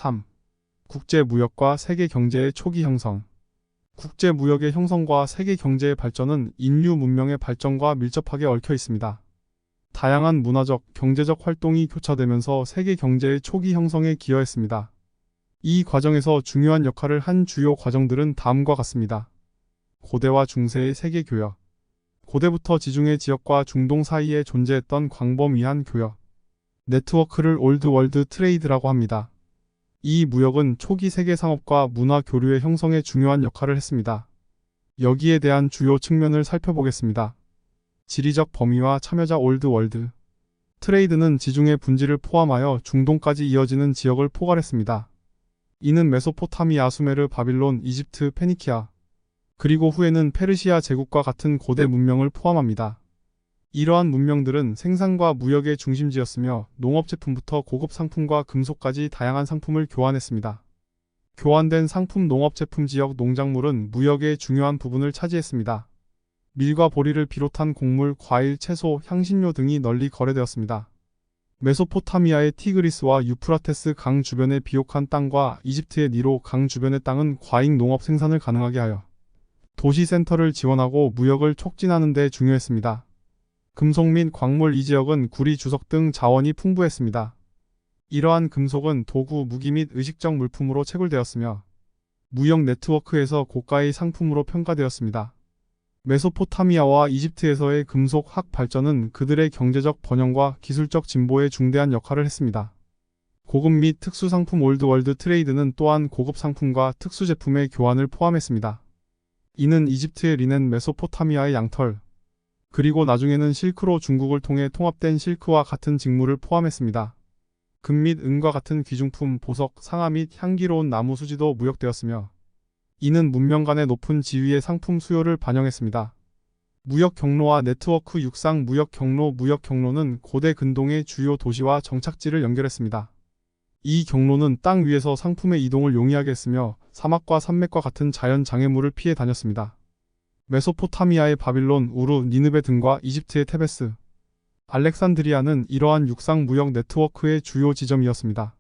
3. 국제무역과 세계경제의 초기 형성. 국제무역의 형성과 세계경제의 발전은 인류 문명의 발전과 밀접하게 얽혀 있습니다. 다양한 문화적, 경제적 활동이 교차되면서 세계경제의 초기 형성에 기여했습니다. 이 과정에서 중요한 역할을 한 주요 과정들은 다음과 같습니다. 고대와 중세의 세계교역. 고대부터 지중해 지역과 중동 사이에 존재했던 광범위한 교역. 네트워크를 올드 월드 트레이드라고 합니다. 이 무역은 초기 세계 상업과 문화 교류의 형성에 중요한 역할을 했습니다. 여기에 대한 주요 측면을 살펴보겠습니다. 지리적 범위와 참여자 올드 월드 트레이드는 지중해 분지를 포함하여 중동까지 이어지는 지역을 포괄했습니다. 이는 메소포타미아, 수메르, 바빌론, 이집트, 페니키아, 그리고 후에는 페르시아 제국과 같은 고대 문명을 포함합니다. 이러한 문명들은 생산과 무역의 중심지였으며 농업제품부터 고급 상품과 금속까지 다양한 상품을 교환했습니다. 교환된 상품 농업제품 지역 농작물은 무역의 중요한 부분을 차지했습니다. 밀과 보리를 비롯한 곡물, 과일, 채소, 향신료 등이 널리 거래되었습니다. 메소포타미아의 티그리스와 유프라테스 강 주변의 비옥한 땅과 이집트의 니로 강 주변의 땅은 과잉 농업 생산을 가능하게 하여 도시 센터를 지원하고 무역을 촉진하는 데 중요했습니다. 금속 및 광물 이 지역은 구리, 주석 등 자원이 풍부했습니다. 이러한 금속은 도구, 무기 및 의식적 물품으로 채굴되었으며 무역 네트워크에서 고가의 상품으로 평가되었습니다. 메소포타미아와 이집트에서의 금속 학 발전은 그들의 경제적 번영과 기술적 진보에 중대한 역할을 했습니다. 고급 및 특수 상품 올드 월드 트레이드는 또한 고급 상품과 특수 제품의 교환을 포함했습니다. 이는 이집트의 리넨, 메소포타미아의 양털, 그리고 나중에는 실크로 중국을 통해 통합된 실크와 같은 직물을 포함했습니다. 금 및 은과 같은 귀중품, 보석, 상아 및 향기로운 나무 수지도 무역되었으며 이는 문명 간의 높은 지위의 상품 수요를 반영했습니다. 무역 경로와 네트워크 육상 무역 경로. 무역 경로는 고대 근동의 주요 도시와 정착지를 연결했습니다. 이 경로는 땅 위에서 상품의 이동을 용이하게 했으며 사막과 산맥과 같은 자연 장애물을 피해 다녔습니다. 메소포타미아의 바빌론, 우루, 니느베 등과 이집트의 테베스, 알렉산드리아는 이러한 육상 무역 네트워크의 주요 지점이었습니다.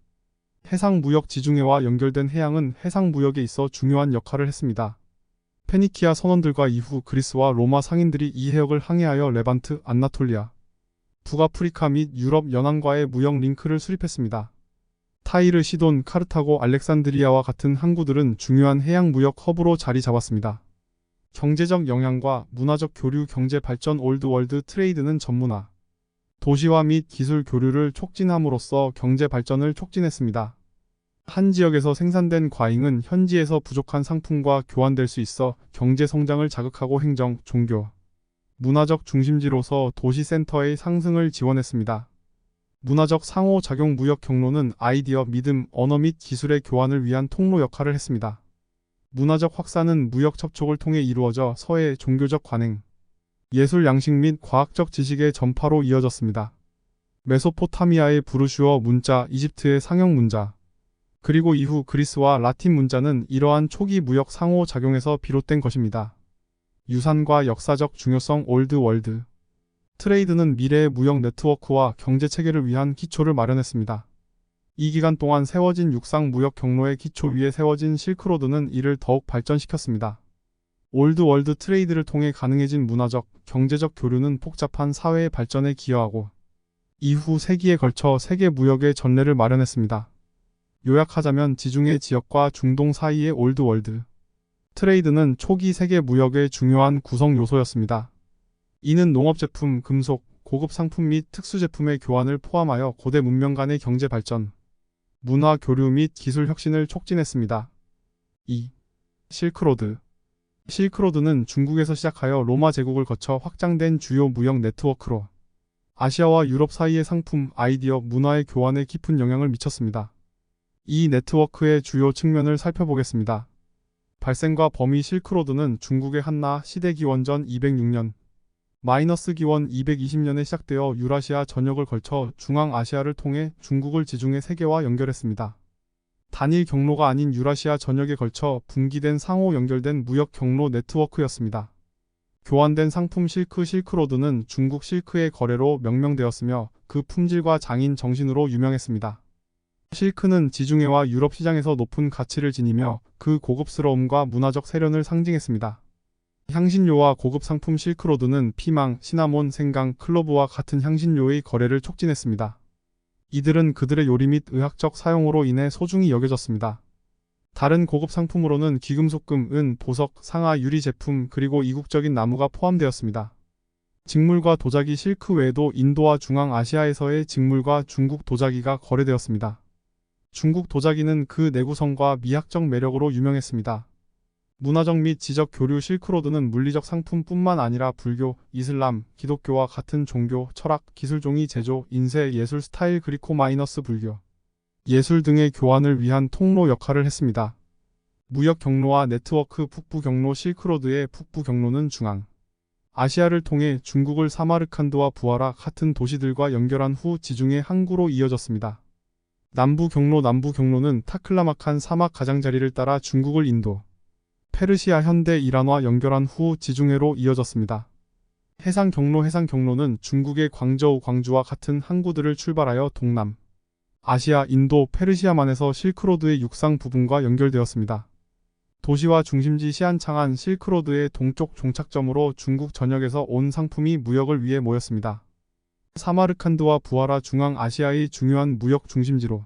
해상 무역 지중해와 연결된 해양은 해상 무역에 있어 중요한 역할을 했습니다. 페니키아 선원들과 이후 그리스와 로마 상인들이 이 해역을 항해하여 레반트, 안나톨리아, 북아프리카 및 유럽 연안과의 무역 링크를 수립했습니다. 타이르, 시돈, 카르타고, 알렉산드리아와 같은 항구들은 중요한 해양 무역 허브로 자리 잡았습니다. 경제적 영향과 문화적 교류, 경제 발전. 올드 월드 트레이드는 전문화, 도시화 및 기술 교류를 촉진함으로써 경제 발전을 촉진했습니다. 한 지역에서 생산된 과잉은 현지에서 부족한 상품과 교환될 수 있어 경제 성장을 자극하고 행정, 종교, 문화적 중심지로서 도시 센터의 상승을 지원했습니다. 문화적 상호작용. 무역 경로는 아이디어, 믿음, 언어 및 기술의 교환을 위한 통로 역할을 했습니다. 문화적 확산은 무역 접촉을 통해 이루어져 서해 종교적 관행, 예술 양식 및 과학적 지식의 전파로 이어졌습니다. 메소포타미아의 브루슈어 문자, 이집트의 상형 문자, 그리고 이후 그리스와 라틴 문자는 이러한 초기 무역 상호작용에서 비롯된 것입니다. 유산과 역사적 중요성. 올드 월드 트레이드는 미래의 무역 네트워크와 경제 체계를 위한 기초를 마련했습니다. 이 기간 동안 세워진 육상 무역 경로의 기초 위에 세워진 실크로드는 이를 더욱 발전시켰습니다. 올드 월드 트레이드를 통해 가능해진 문화적, 경제적 교류는 복잡한 사회의 발전에 기여하고 이후 세기에 걸쳐 세계 무역의 전례를 마련했습니다. 요약하자면 지중해 지역과 중동 사이의 올드 월드 트레이드는 초기 세계 무역의 중요한 구성 요소였습니다. 이는 농업제품, 금속, 고급 상품 및 특수제품의 교환을 포함하여 고대 문명 간의 경제 발전, 문화 교류 및 기술 혁신을 촉진했습니다. 2. 실크로드. 실크로드는 중국에서 시작하여 로마 제국을 거쳐 확장된 주요 무역 네트워크로 아시아와 유럽 사이의 상품, 아이디어, 문화의 교환에 깊은 영향을 미쳤습니다. 이 네트워크의 주요 측면을 살펴보겠습니다. 발생과 범위. 실크로드는 중국의 한나 시대 기원전 206년, 기원 220년에 시작되어 유라시아 전역을 걸쳐 중앙아시아를 통해 중국을 지중해 세계와 연결했습니다. 단일 경로가 아닌 유라시아 전역에 걸쳐 분기된 상호 연결된 무역 경로 네트워크였습니다. 교환된 상품 실크로드는 중국 실크의 거래로 명명되었으며 그 품질과 장인 정신으로 유명했습니다. 실크는 지중해와 유럽 시장에서 높은 가치를 지니며 그 고급스러움과 문화적 세련을 상징했습니다. 향신료와 고급 상품 실크로드는 피망, 시나몬, 생강, 클로브와 같은 향신료의 거래를 촉진했습니다. 이들은 그들의 요리 및 의학적 사용으로 인해 소중히 여겨졌습니다. 다른 고급 상품으로는 귀금속금, 은, 보석, 상아, 유리 제품, 그리고 이국적인 나무가 포함되었습니다. 직물과 도자기 실크 외에도 인도와 중앙아시아에서의 직물과 중국 도자기가 거래되었습니다. 중국 도자기는 그 내구성과 미학적 매력으로 유명했습니다. 문화적 및 지적 교류 실크로드는 물리적 상품뿐만 아니라 불교, 이슬람, 기독교와 같은 종교, 철학, 기술 종이 제조, 인쇄, 예술 스타일 그리코 마이너스 불교, 예술 등의 교환을 위한 통로 역할을 했습니다. 무역 경로와 네트워크 북부 경로 실크로드의 북부 경로는 중앙 아시아를 통해 중국을 사마르칸드와 부하라 같은 도시들과 연결한 후 지중해 항구로 이어졌습니다. 남부 경로는 타클라마칸 사막 가장자리를 따라 중국을 인도, 페르시아 현대 이란과 연결한 후 지중해로 이어졌습니다. 해상 경로는 중국의 광저우, 광주와 같은 항구들을 출발하여 동남 아시아, 인도, 페르시아만에서 실크로드의 육상 부분과 연결되었습니다. 도시와 중심지 시안창한 실크로드의 동쪽 종착점으로 중국 전역에서 온 상품이 무역을 위해 모였습니다. 사마르칸드와 부하라 중앙아시아의 중요한 무역 중심지로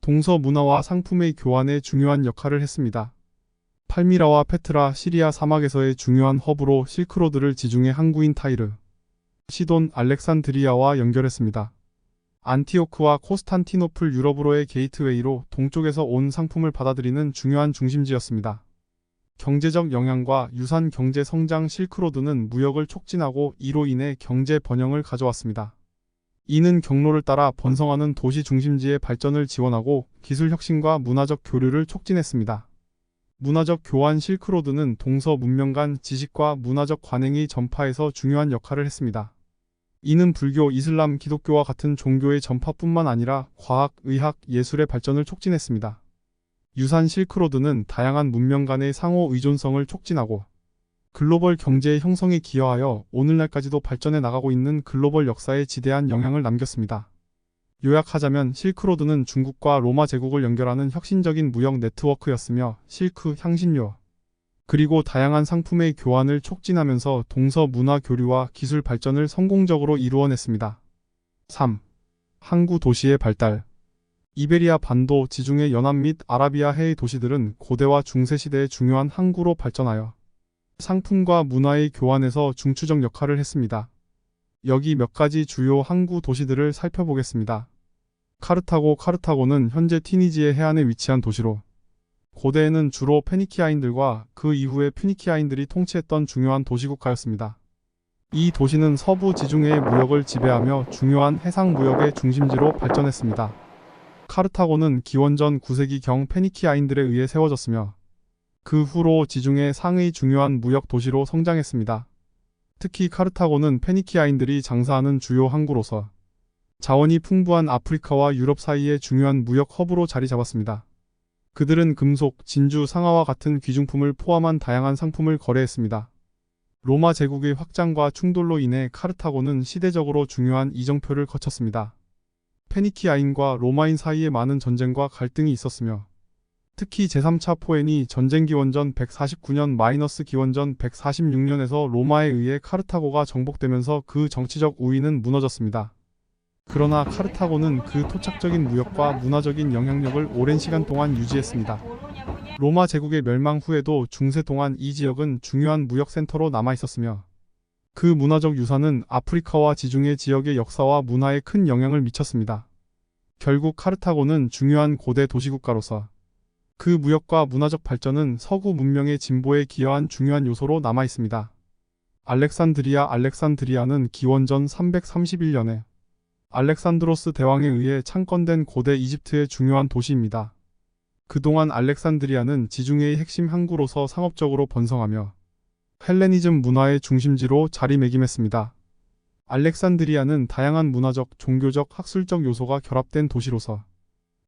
동서 문화와 상품의 교환에 중요한 역할을 했습니다. 팔미라와 페트라, 시리아 사막에서의 중요한 허브로 실크로드를 지중해 항구인 타이르, 시돈, 알렉산드리아와 연결했습니다. 안티오크와 코스탄티노플 유럽으로의 게이트웨이로 동쪽에서 온 상품을 받아들이는 중요한 중심지였습니다. 경제적 영향과 유산 경제 성장 실크로드는 무역을 촉진하고 이로 인해 경제 번영을 가져왔습니다. 이는 경로를 따라 번성하는 도시 중심지의 발전을 지원하고 기술 혁신과 문화적 교류를 촉진했습니다. 문화적 교환 실크로드는 동서 문명 간 지식과 문화적 관행의 전파에서 중요한 역할을 했습니다. 이는 불교, 이슬람, 기독교와 같은 종교의 전파뿐만 아니라 과학, 의학, 예술의 발전을 촉진했습니다. 유산 실크로드는 다양한 문명 간의 상호 의존성을 촉진하고 글로벌 경제의 형성에 기여하여 오늘날까지도 발전해 나가고 있는 글로벌 역사에 지대한 영향을 남겼습니다. 요약하자면 실크로드는 중국과 로마 제국을 연결하는 혁신적인 무역 네트워크였으며 실크, 향신료, 그리고 다양한 상품의 교환을 촉진하면서 동서 문화 교류와 기술 발전을 성공적으로 이루어냈습니다. 3. 항구 도시의 발달. 이베리아 반도, 지중해 연안 및 아라비아해의 도시들은 고대와 중세시대의 중요한 항구로 발전하여 상품과 문화의 교환에서 중추적 역할을 했습니다. 여기 몇 가지 주요 항구 도시들을 살펴보겠습니다. 카르타고는 현재 티니지의 해안에 위치한 도시로 고대에는 주로 페니키아인들과 그 이후에 퓨니키아인들이 통치했던 중요한 도시국가였습니다. 이 도시는 서부 지중해의 무역을 지배하며 중요한 해상 무역의 중심지로 발전했습니다. 카르타고는 기원전 9세기경 페니키아인들에 의해 세워졌으며 그 후로 지중해 상의 중요한 무역 도시로 성장했습니다. 특히 카르타고는 페니키아인들이 장사하는 주요 항구로서 자원이 풍부한 아프리카와 유럽 사이의 중요한 무역 허브로 자리 잡았습니다. 그들은 금속, 진주, 상아와 같은 귀중품을 포함한 다양한 상품을 거래했습니다. 로마 제국의 확장과 충돌로 인해 카르타고는 시대적으로 중요한 이정표를 거쳤습니다. 페니키아인과 로마인 사이에 많은 전쟁과 갈등이 있었으며 특히 제3차 포엔이 전쟁 기원전 149년 기원전 146년에서 로마에 의해 카르타고가 정복되면서 그 정치적 우위는 무너졌습니다. 그러나 카르타고는 그 토착적인 무역과 문화적인 영향력을 오랜 시간 동안 유지했습니다. 로마 제국의 멸망 후에도 중세 동안 이 지역은 중요한 무역 센터로 남아 있었으며 그 문화적 유산은 아프리카와 지중해 지역의 역사와 문화에 큰 영향을 미쳤습니다. 결국 카르타고는 중요한 고대 도시국가로서 그 무역과 문화적 발전은 서구 문명의 진보에 기여한 중요한 요소로 남아 있습니다. 알렉산드리아는 기원전 331년에 알렉산드로스 대왕에 의해 창건된 고대 이집트의 중요한 도시입니다. 그동안 알렉산드리아는 지중해의 핵심 항구로서 상업적으로 번성하며 헬레니즘 문화의 중심지로 자리매김했습니다. 알렉산드리아는 다양한 문화적, 종교적, 학술적 요소가 결합된 도시로서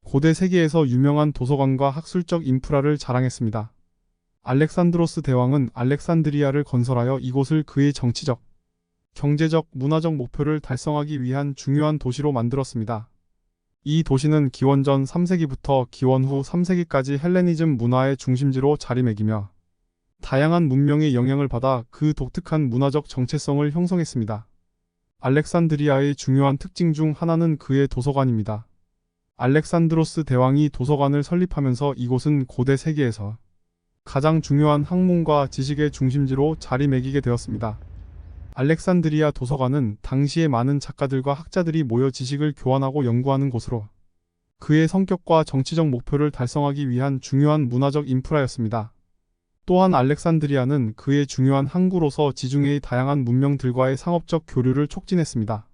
고대 세계에서 유명한 도서관과 학술적 인프라를 자랑했습니다. 알렉산드로스 대왕은 알렉산드리아를 건설하여 이곳을 그의 정치적, 경제적, 문화적 목표를 달성하기 위한 중요한 도시로 만들었습니다. 이 도시는 기원전 3세기부터 기원 후 3세기까지 헬레니즘 문화의 중심지로 자리매기며 다양한 문명의 영향을 받아 그 독특한 문화적 정체성을 형성했습니다. 알렉산드리아의 중요한 특징 중 하나는 그의 도서관입니다. 알렉산드로스 대왕이 도서관을 설립하면서 이곳은 고대 세계에서 가장 중요한 학문과 지식의 중심지로 자리매기게 되었습니다. 알렉산드리아 도서관은 당시에 많은 작가들과 학자들이 모여 지식을 교환하고 연구하는 곳으로 그의 성격과 정치적 목표를 달성하기 위한 중요한 문화적 인프라였습니다. 또한 알렉산드리아는 그의 중요한 항구로서 지중해의 다양한 문명들과의 상업적 교류를 촉진했습니다.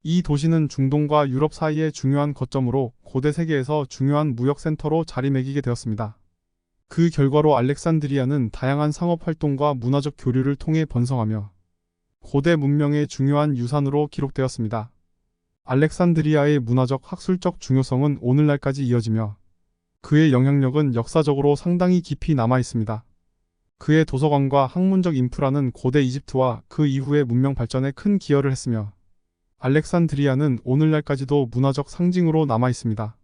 이 도시는 중동과 유럽 사이의 중요한 거점으로 고대 세계에서 중요한 무역 센터로 자리매기게 되었습니다. 그 결과로 알렉산드리아는 다양한 상업 활동과 문화적 교류를 통해 번성하며 고대 문명의 중요한 유산으로 기록되었습니다. 알렉산드리아의 문화적 학술적 중요성은 오늘날까지 이어지며 그의 영향력은 역사적으로 상당히 깊이 남아 있습니다. 그의 도서관과 학문적 인프라는 고대 이집트와 그 이후의 문명 발전에 큰 기여를 했으며 알렉산드리아는 오늘날까지도 문화적 상징으로 남아 있습니다.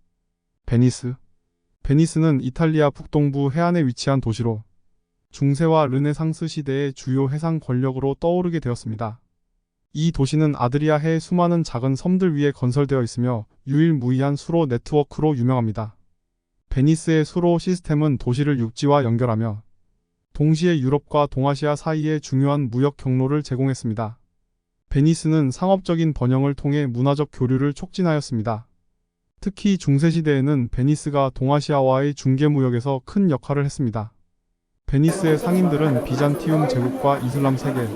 베니스는 이탈리아 북동부 해안에 위치한 도시로 중세와 르네상스 시대의 주요 해상 권력으로 떠오르게 되었습니다. 이 도시는 아드리아해의 수많은 작은 섬들 위에 건설되어 있으며 유일무이한 수로 네트워크로 유명합니다. 베니스의 수로 시스템은 도시를 육지와 연결하며 동시에 유럽과 동아시아 사이에 중요한 무역 경로를 제공했습니다. 베니스는 상업적인 번영을 통해 문화적 교류를 촉진하였습니다. 특히 중세시대에는 베니스가 동아시아와의 중개무역에서 큰 역할을 했습니다. 베니스의 상인들은 비잔티움 제국과 이슬람 세계,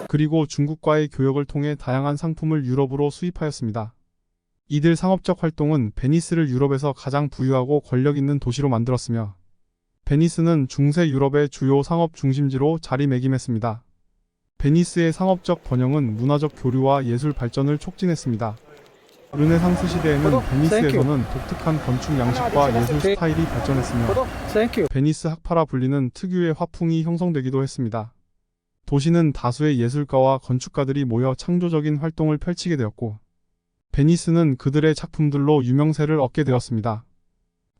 그리고 중국과의 교역을 통해 다양한 상품을 유럽으로 수입하였습니다. 이들 상업적 활동은 베니스를 유럽에서 가장 부유하고 권력 있는 도시로 만들었으며 베니스는 중세 유럽의 주요 상업 중심지로 자리매김했습니다. 베니스의 상업적 번영은 문화적 교류와 예술 발전을 촉진했습니다. 르네상스 시대에는 베니스에서는 독특한 건축 양식과 예술 스타일이 발전했으며 베니스 학파라 불리는 특유의 화풍이 형성되기도 했습니다. 도시는 다수의 예술가와 건축가들이 모여 창조적인 활동을 펼치게 되었고 베니스는 그들의 작품들로 유명세를 얻게 되었습니다.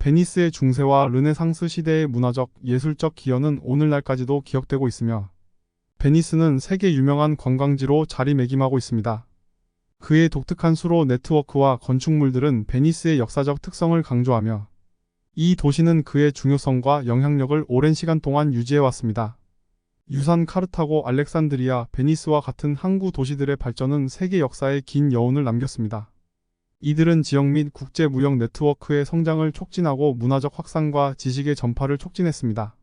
베니스의 중세와 르네상스 시대의 문화적, 예술적 기여는 오늘날까지도 기억되고 있으며 베니스는 세계 유명한 관광지로 자리매김하고 있습니다. 그의 독특한 수로 네트워크와 건축물들은 베니스의 역사적 특성을 강조하며 이 도시는 그의 중요성과 영향력을 오랜 시간 동안 유지해왔습니다. 유산 카르타고 알렉산드리아, 베니스와 같은 항구 도시들의 발전은 세계 역사에 긴 여운을 남겼습니다. 이들은 지역 및 국제 무역 네트워크의 성장을 촉진하고 문화적 확산과 지식의 전파를 촉진했습니다.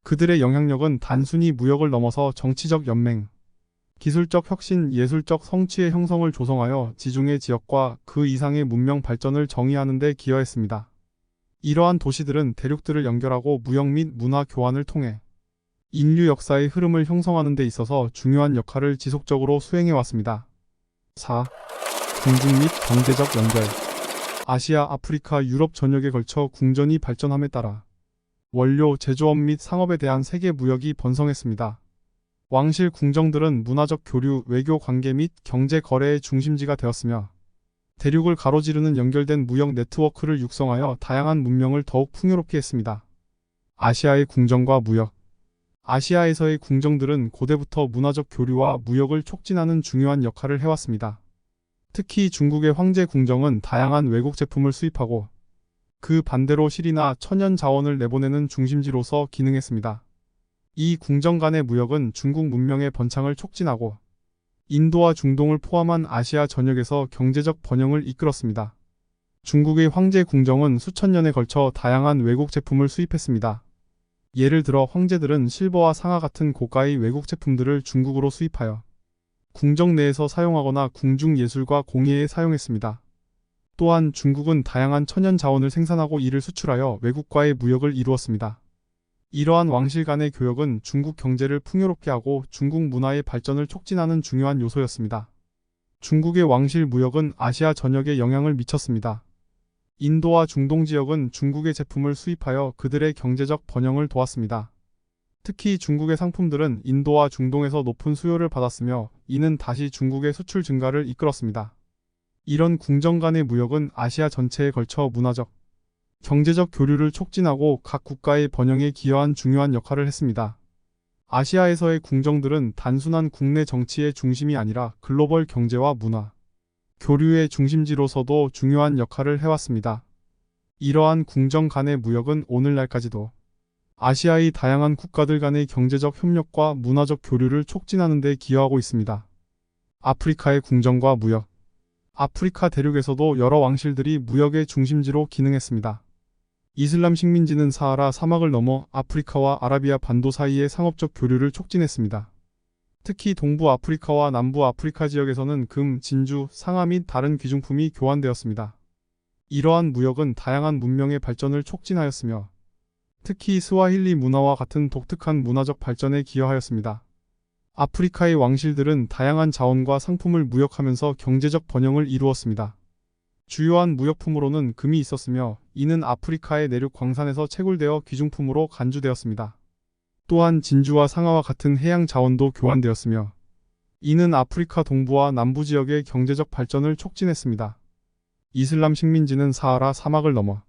그들의 영향력은 단순히 무역을 넘어서 정치적 연맹, 기술적 혁신, 예술적 성취의 형성을 조성하여 지중해 지역과 그 이상의 문명 발전을 정의하는 데 기여했습니다. 이러한 도시들은 대륙들을 연결하고 무역 및 문화 교환을 통해 인류 역사의 흐름을 형성하는 데 있어서 중요한 역할을 지속적으로 수행해왔습니다. 4. 궁중 및 경제적 연결. 아시아, 아프리카, 유럽 전역에 걸쳐 궁전이 발전함에 따라 원료, 제조업 및 상업에 대한 세계 무역이 번성했습니다. 왕실 궁정들은 문화적 교류, 외교 관계 및 경제 거래의 중심지가 되었으며 대륙을 가로지르는 연결된 무역 네트워크를 육성하여 다양한 문명을 더욱 풍요롭게 했습니다. 아시아의 궁정과 무역. 아시아에서의 궁정들은 고대부터 문화적 교류와 무역을 촉진하는 중요한 역할을 해왔습니다. 특히 중국의 황제 궁정은 다양한 외국 제품을 수입하고 그 반대로 실이나 천연 자원을 내보내는 중심지로서 기능했습니다. 이 궁정 간의 무역은 중국 문명의 번창을 촉진하고 인도와 중동을 포함한 아시아 전역에서 경제적 번영을 이끌었습니다. 중국의 황제 궁정은 수천 년에 걸쳐 다양한 외국 제품을 수입했습니다. 예를 들어 황제들은 실버와 상아 같은 고가의 외국 제품들을 중국으로 수입하여 궁정 내에서 사용하거나 궁중 예술과 공예에 사용했습니다. 또한 중국은 다양한 천연 자원을 생산하고 이를 수출하여 외국과의 무역을 이루었습니다. 이러한 왕실 간의 교역은 중국 경제를 풍요롭게 하고 중국 문화의 발전을 촉진하는 중요한 요소였습니다. 중국의 왕실 무역은 아시아 전역에 영향을 미쳤습니다. 인도와 중동 지역은 중국의 제품을 수입하여 그들의 경제적 번영을 도왔습니다. 특히 중국의 상품들은 인도와 중동에서 높은 수요를 받았으며 이는 다시 중국의 수출 증가를 이끌었습니다. 이런 궁정 간의 무역은 아시아 전체에 걸쳐 문화적, 경제적 교류를 촉진하고 각 국가의 번영에 기여한 중요한 역할을 했습니다. 아시아에서의 궁정들은 단순한 국내 정치의 중심이 아니라 글로벌 경제와 문화, 교류의 중심지로서도 중요한 역할을 해왔습니다. 이러한 궁정 간의 무역은 오늘날까지도 아시아의 다양한 국가들 간의 경제적 협력과 문화적 교류를 촉진하는 데 기여하고 있습니다. 아프리카의 궁정과 무역. 아프리카 대륙에서도 여러 왕실들이 무역의 중심지로 기능했습니다. 이슬람 식민지는 사하라 사막을 넘어 아프리카와 아라비아 반도 사이의 상업적 교류를 촉진했습니다. 특히 동부 아프리카와 남부 아프리카 지역에서는 금, 진주, 상아 및 다른 귀중품이 교환되었습니다. 이러한 무역은 다양한 문명의 발전을 촉진하였으며 특히 스와힐리 문화와 같은 독특한 문화적 발전에 기여하였습니다. 아프리카의 왕실들은 다양한 자원과 상품을 무역하면서 경제적 번영을 이루었습니다. 주요한 무역품으로는 금이 있었으며 이는 아프리카의 내륙 광산에서 채굴되어 귀중품으로 간주되었습니다. 또한 진주와 상아와 같은 해양 자원도 교환되었으며 이는 아프리카 동부와 남부 지역의 경제적 발전을 촉진했습니다. 이슬람 식민지는 사하라 사막을 넘어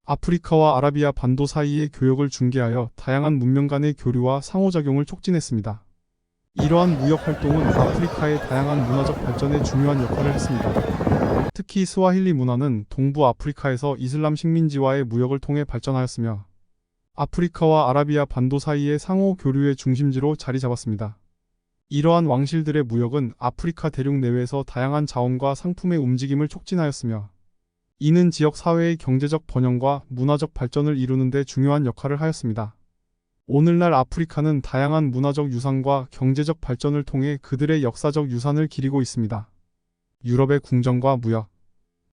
아프리카와 아라비아 반도 사이의 교역을 중개하여 다양한 문명 간의 교류와 상호작용을 촉진했습니다. 이러한 무역 활동은 아프리카의 다양한 문화적 발전에 중요한 역할을 했습니다. 특히 스와힐리 문화는 동부 아프리카에서 이슬람 식민지와의 무역을 통해 발전하였으며 아프리카와 아라비아 반도 사이의 상호 교류의 중심지로 자리 잡았습니다. 이러한 왕실들의 무역은 아프리카 대륙 내외에서 다양한 자원과 상품의 움직임을 촉진하였으며 이는 지역 사회의 경제적 번영과 문화적 발전을 이루는 데 중요한 역할을 하였습니다. 오늘날 아프리카는 다양한 문화적 유산과 경제적 발전을 통해 그들의 역사적 유산을 기리고 있습니다. 유럽의 궁정과 무역.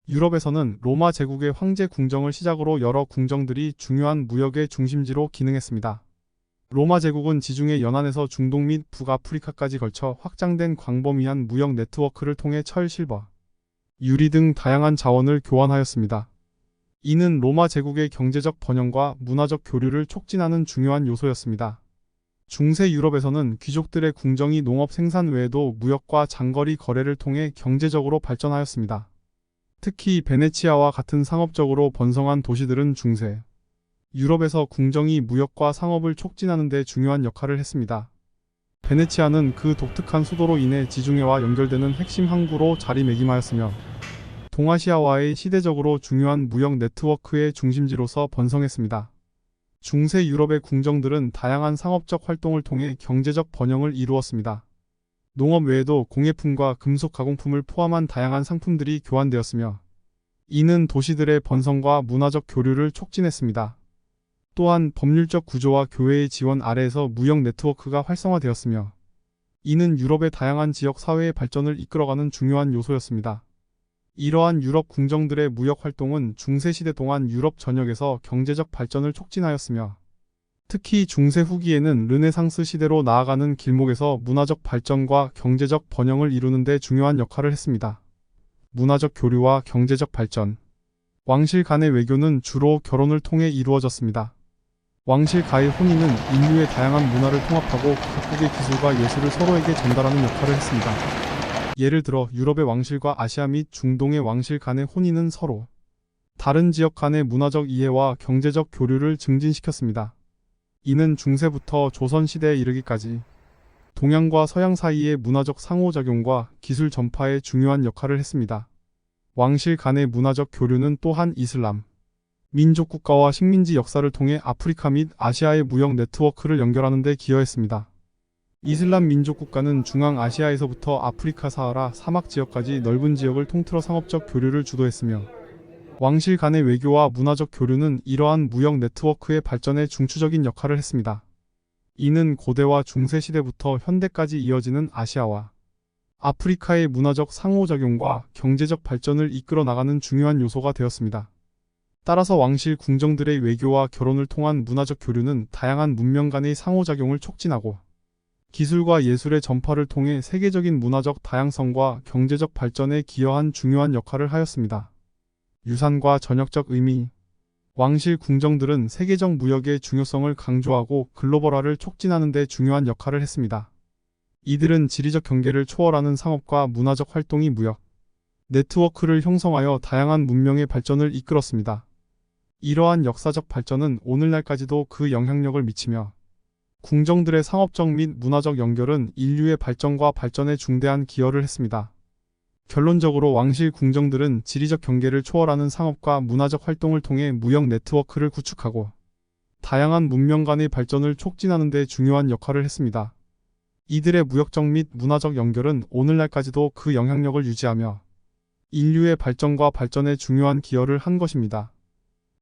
유럽에서는 로마 제국의 황제 궁정을 시작으로 여러 궁정들이 중요한 무역의 중심지로 기능했습니다. 로마 제국은 지중해 연안에서 중동 및 북아프리카까지 걸쳐 확장된 광범위한 무역 네트워크를 통해 철, 실버, 유리 등 다양한 자원을 교환하였습니다. 이는 로마 제국의 경제적 번영과 문화적 교류를 촉진하는 중요한 요소였습니다. 중세 유럽에서는 귀족들의 궁정이 농업 생산 외에도 무역과 장거리 거래를 통해 경제적으로 발전하였습니다. 특히 베네치아와 같은 상업적으로 번성한 도시들은 중세 유럽에서 궁정이 무역과 상업을 촉진하는 데 중요한 역할을 했습니다. 베네치아는 그 독특한 수도로 인해 지중해와 연결되는 핵심 항구로 자리매김하였으며 동아시아와의 시대적으로 중요한 무역 네트워크의 중심지로서 번성했습니다. 중세 유럽의 궁정들은 다양한 상업적 활동을 통해 경제적 번영을 이루었습니다. 농업 외에도 공예품과 금속 가공품을 포함한 다양한 상품들이 교환되었으며 이는 도시들의 번성과 문화적 교류를 촉진했습니다. 또한 법률적 구조와 교회의 지원 아래에서 무역 네트워크가 활성화되었으며 이는 유럽의 다양한 지역 사회의 발전을 이끌어가는 중요한 요소였습니다. 이러한 유럽 궁정들의 무역 활동은 중세시대 동안 유럽 전역에서 경제적 발전을 촉진하였으며 특히 중세 후기에는 르네상스 시대로 나아가는 길목에서 문화적 발전과 경제적 번영을 이루는 데 중요한 역할을 했습니다. 문화적 교류와 경제적 발전. 왕실 간의 외교는 주로 결혼을 통해 이루어졌습니다. 왕실 가의 혼인은 인류의 다양한 문화를 통합하고 각국의 기술과 예술을 서로에게 전달하는 역할을 했습니다. 예를 들어 유럽의 왕실과 아시아 및 중동의 왕실 간의 혼인은 서로 다른 지역 간의 문화적 이해와 경제적 교류를 증진시켰습니다. 이는 중세부터 조선시대에 이르기까지 동양과 서양 사이의 문화적 상호작용과 기술 전파에 중요한 역할을 했습니다. 왕실 간의 문화적 교류는 또한 이슬람 민족 국가와 식민지 역사를 통해 아프리카 및 아시아의 무역 네트워크를 연결하는 데 기여했습니다. 이슬람 민족 국가는 중앙아시아에서부터 아프리카 사하라 사막 지역까지 넓은 지역을 통틀어 상업적 교류를 주도했으며 왕실 간의 외교와 문화적 교류는 이러한 무역 네트워크의 발전에 중추적인 역할을 했습니다. 이는 고대와 중세시대부터 현대까지 이어지는 아시아와 아프리카의 문화적 상호작용과 경제적 발전을 이끌어 나가는 중요한 요소가 되었습니다. 따라서 왕실 궁정들의 외교와 결혼을 통한 문화적 교류는 다양한 문명 간의 상호작용을 촉진하고 기술과 예술의 전파를 통해 세계적인 문화적 다양성과 경제적 발전에 기여한 중요한 역할을 하였습니다. 유산과 전역적 의미. 왕실 궁정들은 세계적 무역의 중요성을 강조하고 글로벌화를 촉진하는 데 중요한 역할을 했습니다. 이들은 지리적 경계를 초월하는 상업과 문화적 활동이 무역, 네트워크를 형성하여 다양한 문명의 발전을 이끌었습니다. 이러한 역사적 발전은 오늘날까지도 그 영향력을 미치며 궁정들의 상업적 및 문화적 연결은 인류의 발전과 발전에 중대한 기여를 했습니다. 결론적으로 왕실 궁정들은 지리적 경계를 초월하는 상업과 문화적 활동을 통해 무역 네트워크를 구축하고 다양한 문명 간의 발전을 촉진하는 데 중요한 역할을 했습니다. 이들의 무역적 및 문화적 연결은 오늘날까지도 그 영향력을 유지하며 인류의 발전과 발전에 중요한 기여를 한 것입니다.